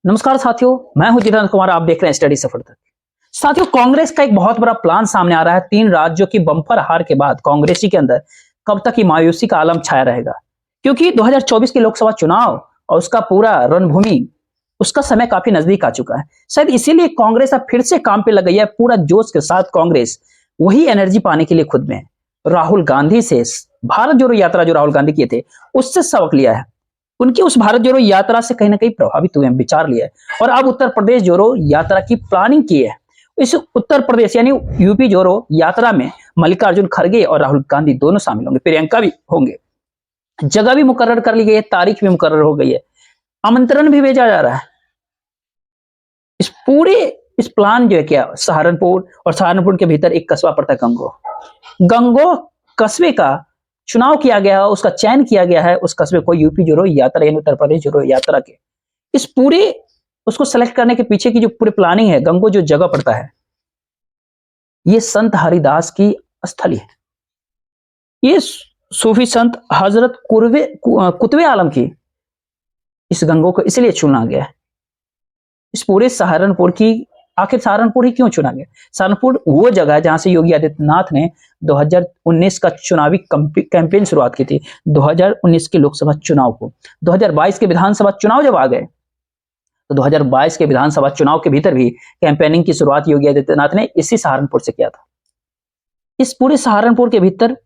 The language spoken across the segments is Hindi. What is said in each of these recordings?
नमस्कार साथियों, मैं हूं जितेंद्र कुमार। आप देख रहे हैं स्टडी सफर तक। साथियों, कांग्रेस का एक बहुत बड़ा प्लान सामने आ रहा है। 3 राज्यों की बम्पर हार के बाद कांग्रेसी के अंदर कब तक ये मायूसी का आलम छाया रहेगा, क्योंकि 2024 के लोकसभा चुनाव और उसका पूरा रणभूमि, उसका समय काफी नजदीक आ चुका है। शायद इसीलिए कांग्रेस अब फिर से काम पे लग गई है। पूरा जोश के साथ कांग्रेस वही एनर्जी पाने के लिए खुद में राहुल गांधी से भारत जोड़ो यात्रा जो राहुल गांधी किए थे उससे सबक लिया है। उनकी उस भारत जोड़ो यात्रा से कहीं ना कहीं प्रभावित हुए हैं, विचार लिया है और अब उत्तर प्रदेश जोड़ो यात्रा की प्लानिंग की है। इस उत्तर प्रदेश यानी यूपी जोड़ो यात्रा में मल्लिकार्जुन खड़गे और राहुल गांधी दोनों शामिल होंगे, प्रियंका भी होंगे। जगह भी मुकर्रर कर ली गई है, तारीख भी मुकर्रर हो गई है, आमंत्रण भी भेजा जा रहा है। इस प्लान जो है क्या, सहारनपुर और सहारनपुर के भीतर एक कस्बा पड़ता है गंगो कस्बे का चुनाव किया गया है, उसका चयन किया गया है। उस कस्बे को यूपी जोड़ो यात्रा यानी उत्तर प्रदेश जोड़ो यात्रा के इस पूरे उसको सेलेक्ट करने के पीछे की जो पूरी प्लानिंग है, गंगो जो जगह पड़ता है, ये संत हरिदास की स्थली है। ये सूफी संत हजरत कुतबे आलम की इस गंगो को इसलिए चुना गया है। इस पूरे सहारनपुर की, आखिर सहारनपुर ही क्यों चुना गया? सहारनपुर वो जगह है जहां से योगी आदित्यनाथ ने 2019 का चुनावी कैंपेन शुरुआत की थी। 2019 के लोकसभा चुनाव को 2022 के विधानसभा चुनाव जब आ गए तो 2022 के विधानसभा चुनाव के भीतर भी कैंपेनिंग की शुरुआत योगी आदित्यनाथ ने इसी सहारनपुर से किया था। इस पूरे सहारनपुर के भीतर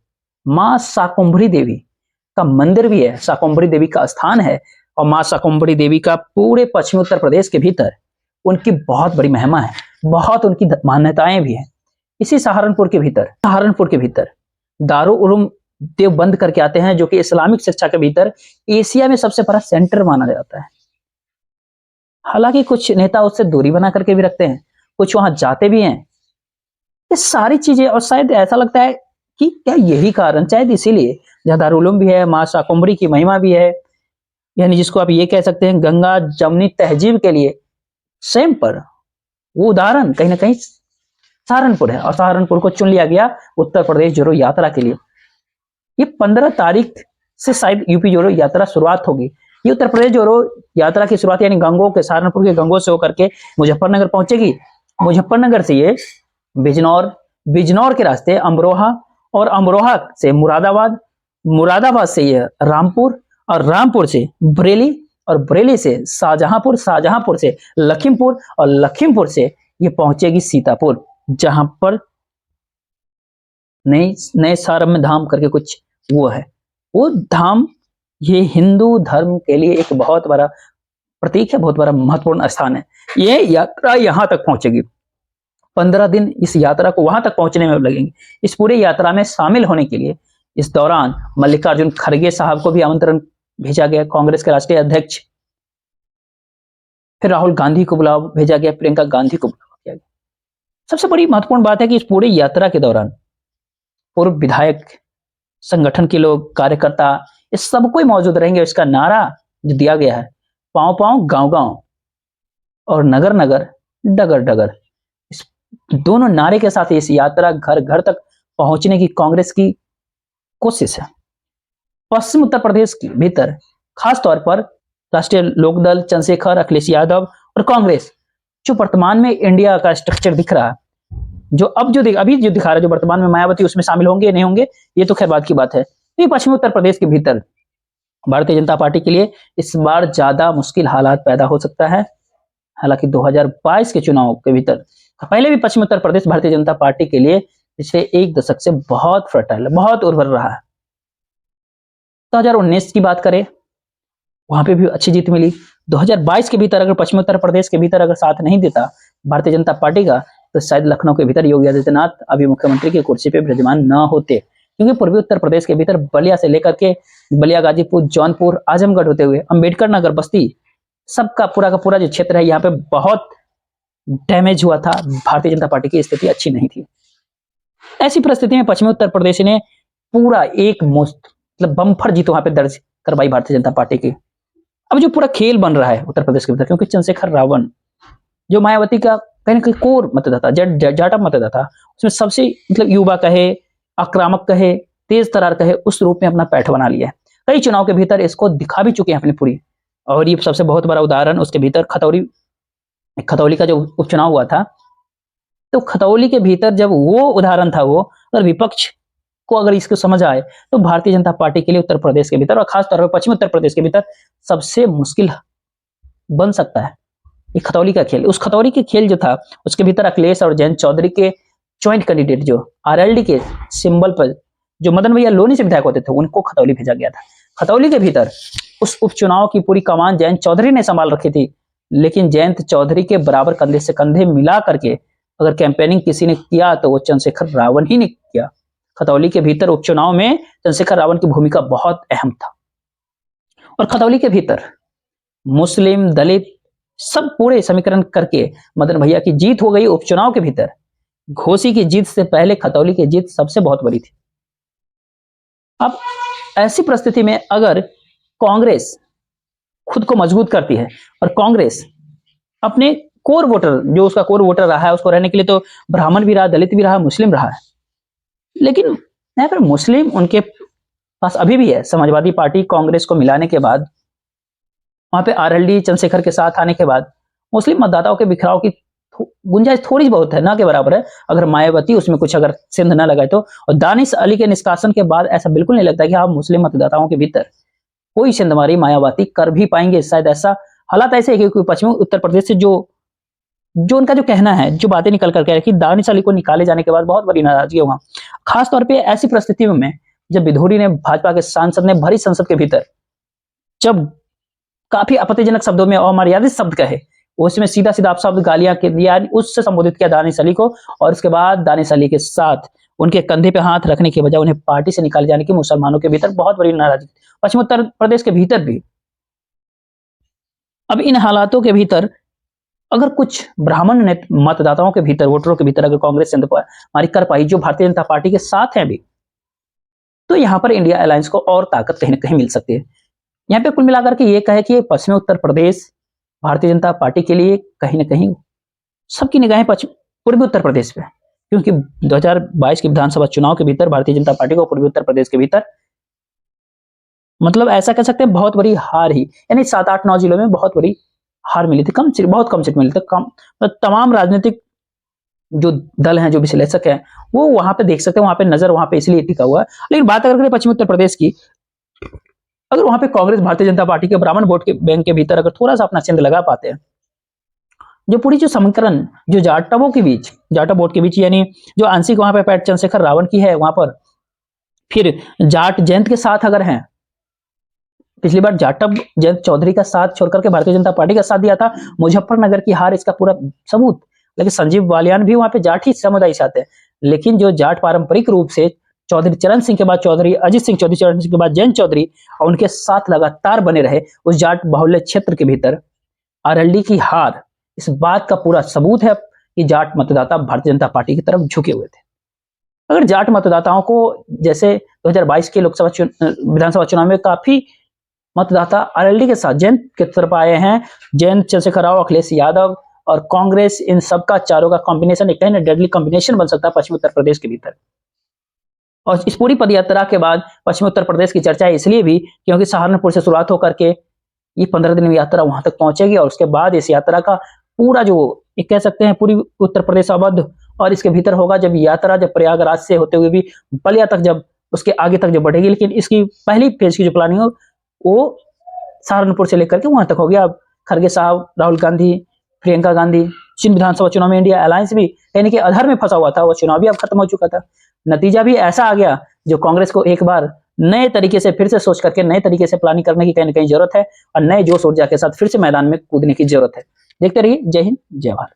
मां शाकुंभरी देवी का मंदिर भी है, शाकुंभरी देवी का स्थान है और मां शाकुंभरी देवी का पूरे पश्चिमी उत्तर प्रदेश के भीतर उनकी बहुत बड़ी महिमा है, बहुत उनकी मान्यताएं भी हैं। इसी सहारनपुर के भीतर दारुल उलूम देवबंद करके आते हैं, जो कि इस्लामिक शिक्षा के भीतर एशिया में सबसे बड़ा सेंटर माना जाता है। हालांकि कुछ नेता उससे दूरी बना करके भी रखते हैं, कुछ वहां जाते भी हैं। ये सारी चीजें, और शायद ऐसा लगता है कि क्या यही कारण, शायद इसीलिए जहां दारुल उलूम भी है, मां शाकुंभरी की महिमा भी है, यानी जिसको आप ये कह सकते हैं गंगा जमनी तहजीब के लिए सेम पर वो उदाहरण कहीं ना कहीं सहारनपुर है। और सहारनपुर को चुन लिया गया उत्तर प्रदेश जोड़ो यात्रा के लिए। ये 15 तारीख से शायद यूपी जोड़ो यात्रा शुरुआत होगी। ये उत्तर प्रदेश जोड़ो यात्रा की शुरुआत यानी गंगो के, सहारनपुर के गंगो से होकर के मुजफ्फरनगर पहुंचेगी। मुजफ्फरनगर से ये बिजनौर के रास्ते अमरोहा, और अमरोहा से मुरादाबाद, मुरादाबाद से ये रामपुर, और रामपुर से बरेली, और बरेली से शाहजहांपुर, शाहजहांपुर से लखीमपुर, और लखीमपुर से ये पहुंचेगी सीतापुर, जहां पर नए सारम धाम करके कुछ वो है। वो धाम ये हिंदू धर्म के लिए एक बहुत बड़ा प्रतीक है, बहुत बड़ा महत्वपूर्ण स्थान है। ये यात्रा यहां तक पहुंचेगी। 15 दिन इस यात्रा को वहां तक पहुंचने में लगेंगे। इस पूरी यात्रा में शामिल होने के लिए इस दौरान मल्लिकार्जुन खड़गे साहब को भी आमंत्रण भेजा गया, कांग्रेस के राष्ट्रीय अध्यक्ष। फिर राहुल गांधी को बुलाव भेजा गया, प्रियंका गांधी को बुलावा गया। सबसे बड़ी महत्वपूर्ण बात है कि इस पूरी यात्रा के दौरान पूर्व विधायक, संगठन के लोग, कार्यकर्ता, इस सब कोई मौजूद रहेंगे। इसका नारा जो दिया गया है, पांव पांव गांव गांव और नगर नगर डगर डगर, इस दोनों नारे के साथ इस यात्रा घर घर तक पहुंचने की कांग्रेस की कोशिश है। पश्चिम उत्तर प्रदेश के भीतर खास तौर पर राष्ट्रीय लोकदल, चंद्रशेखर, अखिलेश यादव और कांग्रेस, जो वर्तमान में इंडिया का स्ट्रक्चर दिख रहा है, जो अभी जो दिखा रहा है, जो वर्तमान में मायावती, उसमें शामिल होंगे नहीं होंगे ये तो खैर बात की बात है। तो पश्चिमी उत्तर प्रदेश के भीतर भारतीय जनता पार्टी के लिए इस बार ज्यादा मुश्किल हालात पैदा हो सकता है। हालांकि 2022 के चुनाव के भीतर पहले भी पश्चिमी उत्तर प्रदेश भारतीय जनता पार्टी के लिए पिछले एक दशक से बहुत फर्टाइल, बहुत उर्वर रहा है। 2019 की बात करें, वहां पे भी अच्छी जीत मिली। 2022 के भीतर अगर पश्चिमी उत्तर प्रदेश के भीतर अगर साथ नहीं देता भारतीय जनता पार्टी का, तो शायद लखनऊ के भीतर योगी आदित्यनाथ अभी मुख्यमंत्री की कुर्सी पे विराजमान न होते, क्योंकि पूर्वी उत्तर प्रदेश के भीतर बलिया से लेकर के बलिया, गाजीपुर, जौनपुर, आजमगढ़ होते हुए अंबेडकर नगर, बस्ती, सबका पूरा का पूरा जो क्षेत्र है, यहाँ पे बहुत डैमेज हुआ था। भारतीय जनता पार्टी की स्थिति अच्छी नहीं थी। ऐसी परिस्थिति में पश्चिमी उत्तर प्रदेश ने पूरा एक मुश्त मतलब बम्फर जीत वहां पे दर्ज करवाई भारतीय जनता पार्टी की। अब जो पूरा खेल बन रहा है उत्तर प्रदेश के भीतर, क्योंकि चंद्रशेखर रावण जो मायावती का कहीं ना कहीं कोर मतदाता, जाटा मतदाता, उसमें सबसे मतलब युवा कहे, आक्रामक कहे, तेज तरार कहे, उस रूप में अपना पैठ बना लिया है। कई चुनाव के भीतर इसको दिखा भी चुके हैं अपनी पूरी और ये सबसे बहुत बड़ा उदाहरण उसके भीतर खतौली का जो उपचुनाव हुआ था, तो खतौली के भीतर जब वो उदाहरण था, वो अगर विपक्ष को अगर इसको समझ आए तो भारतीय जनता पार्टी के लिए उत्तर प्रदेश के भीतर और खासतौर पर पश्चिमी उत्तर प्रदेश के भीतर सबसे मुश्किल बन सकता है ये खतौली का खेल। उस खतौली के खेल जो था उसके भीतर अखिलेश और जयंत चौधरी के ज्वाइंट कैंडिडेट जो आरएलडी के सिंबल पर जो मदन भैया लोनी से विधायक होते थे उनको खतौली भेजा गया था। खतौली के भीतर उस उपचुनाव की पूरी कमान जयंत चौधरी ने संभाल रखी थी, लेकिन जयंत चौधरी के बराबर कंधे से कंधे मिला करके अगर कैंपेनिंग किसी ने किया तो वो चंद्रशेखर रावण ही ने किया। खतौली के भीतर उपचुनाव में चंद्रशेखर रावण की भूमिका बहुत अहम था। और खतौली के भीतर मुस्लिम दलित सब पूरे समीकरण करके मदन भैया की जीत हो गई उपचुनाव के भीतर। घोसी की जीत से पहले खतौली की जीत सबसे बहुत बड़ी थी। अब ऐसी परिस्थिति में अगर कांग्रेस खुद को मजबूत करती है और कांग्रेस अपने कोर वोटर जो उसका कोर वोटर रहा है उसको रहने के लिए तो ब्राह्मण भी रहा, दलित भी रहा, मुस्लिम रहा है, लेकिन यहाँ पर मुस्लिम उनके पास अभी भी है। समाजवादी पार्टी कांग्रेस को मिलाने के बाद वहां पे आरएलडी चंद्रशेखर के साथ आने के बाद मुस्लिम मतदाताओं के बिखराव की गुंजाइश थोड़ी बहुत है, ना के बराबर है। अगर मायावती उसमें कुछ अगर सिंध न लगाए तो, और दानिश अली के निष्कासन के बाद ऐसा बिल्कुल नहीं लगता कि आप मुस्लिम मतदाताओं के भीतर कोई सिंधमारी मायावती कर भी पाएंगे। शायद ऐसा हालात ऐसे है कि पश्चिमी उत्तर प्रदेश से जो उनका जो कहना है, जो बातें निकल कर कह रहे कि दानिश अली को निकाले जाने के बाद बहुत बड़ी नाराजगी है वहां। खासतौर पर ऐसी परिस्थिति में जब विधूरी ने भाजपा के सांसद ने भरी संसद के भीतर जब काफी आपत्तिजनक शब्दों में अमर्यादित शब्द कहे, उसमें सीधा सीधा शब्द गालियां के दिया, उससे संबोधित किया दानिश अली को, और उसके बाद दानिश अली के साथ उनके कंधे पे हाथ रखने के बजाय उन्हें पार्टी से निकाले जाने की मुसलमानों के भीतर बहुत बड़ी नाराजगी, पश्चिम उत्तर प्रदेश के भीतर भी। अब इन हालातों के भीतर अगर कुछ ब्राह्मण मतदाताओं के भीतर, वोटरों के भीतर अगर कांग्रेस सिंधमारी कर पाई जो भारतीय जनता पार्टी के साथ है अभी, तो यहां पर इंडिया अलायंस को और ताकत कहीं ना कहीं मिल सकती है। यहाँ पे कुल मिलाकर के ये कहे कि पश्चिमी उत्तर प्रदेश भारतीय जनता पार्टी के लिए कहीं ना कहीं सबकी निगाहें पूर्वी उत्तर प्रदेश पे, क्योंकि 2022 के विधानसभा चुनाव के भीतर भारतीय जनता पार्टी को पूर्वी उत्तर प्रदेश के भीतर मतलब ऐसा कह सकते हैं बहुत बड़ी हार ही, यानी 7-8-9 जिलों में बहुत बड़ी हार मिली थी, बहुत कम सीट मिली थी। तमाम राजनीतिक जो दल हैं, जो विश्लेषक हैं, वो वहां पे देख सकते हैं, वहां पे नजर वहां पे इसलिए टिका हुआ है। लेकिन बात अगर करें पश्चिमी उत्तर प्रदेश की, अगर वहां पे कांग्रेस भारतीय जनता पार्टी के ब्राह्मण वोट के बैंक के भीतर अगर थोड़ा सा अपना चिन्ह लगा पाते हैं, जो पूरी जो समीकरण जो जाटवों के बीच, जाटव वोट के बीच, यानी जो आंशिक वहां पे पैट चंद्रशेखर रावण की है वहां पर, फिर जाट जयंत के साथ अगर हैं, पिछली बार जाटव जयंत चौधरी का साथ छोड़कर के भारतीय जनता पार्टी का साथ दिया था, मुजफ्फरनगर की हार इसका पूरा सबूत। लेकिन संजीव बालियान भी वहां पे जाट ही समुदाय से आते हैं, लेकिन जो जाट पारंपरिक रूप से चौधरी चरण सिंह के बाद चौधरी अजित सिंह चौधरी, चरण सिंह के बाद जयंत चौधरी, और उनके साथ लगातार बने रहे उस जाट बाहुल्य क्षेत्र के भीतर आरएलडी की हार इस बात का पूरा सबूत है कि जाट मतदाता भारतीय जनता पार्टी की तरफ झुके हुए थे। अगर जाट मतदाताओं को जैसे 2022 के लोकसभा विधानसभा चुनाव में काफी मतदाता आरएलडी के साथ जयंत की तरफ आए हैं, जयंत चंद्रशेखर राव, अखिलेश यादव और कांग्रेस, इन सबका चारों का कॉम्बिनेशन एक कहीं ना डेडली कॉम्बिनेशन बन सकता है पश्चिमी उत्तर प्रदेश के भीतर। और इस पूरी पदयात्रा के बाद पश्चिमी उत्तर प्रदेश की चर्चा इसलिए भी क्योंकि सहारनपुर से शुरुआत होकर के ये 15 दिन में यात्रा वहां तक पहुंचेगी, और उसके बाद इस यात्रा का पूरा जो एक कह सकते हैं पूरी उत्तर प्रदेश अवध, और इसके भीतर होगा जब यात्रा जब प्रयागराज से होते हुए भी बलिया तक, जब उसके आगे तक जब बढ़ेगी। लेकिन इसकी पहली फेज की जो प्लानिंग हो वो सहारनपुर से लेकर के वहां तक हो गया। अब खड़गे साहब, राहुल गांधी, प्रियंका गांधी, चीन विधानसभा चुनाव में इंडिया अलायंस भी यानी कि अधर में फंसा हुआ था, वो चुनाव भी अब खत्म हो चुका था। नतीजा भी ऐसा आ गया जो कांग्रेस को एक बार नए तरीके से फिर से सोच करके नए तरीके से प्लानिंग करने की कहीं ना कहीं जरूरत है, और नए जोश ऊर्जा के साथ फिर से मैदान में कूदने की जरूरत है। देखते रहिए। जय हिंद, जय भारत।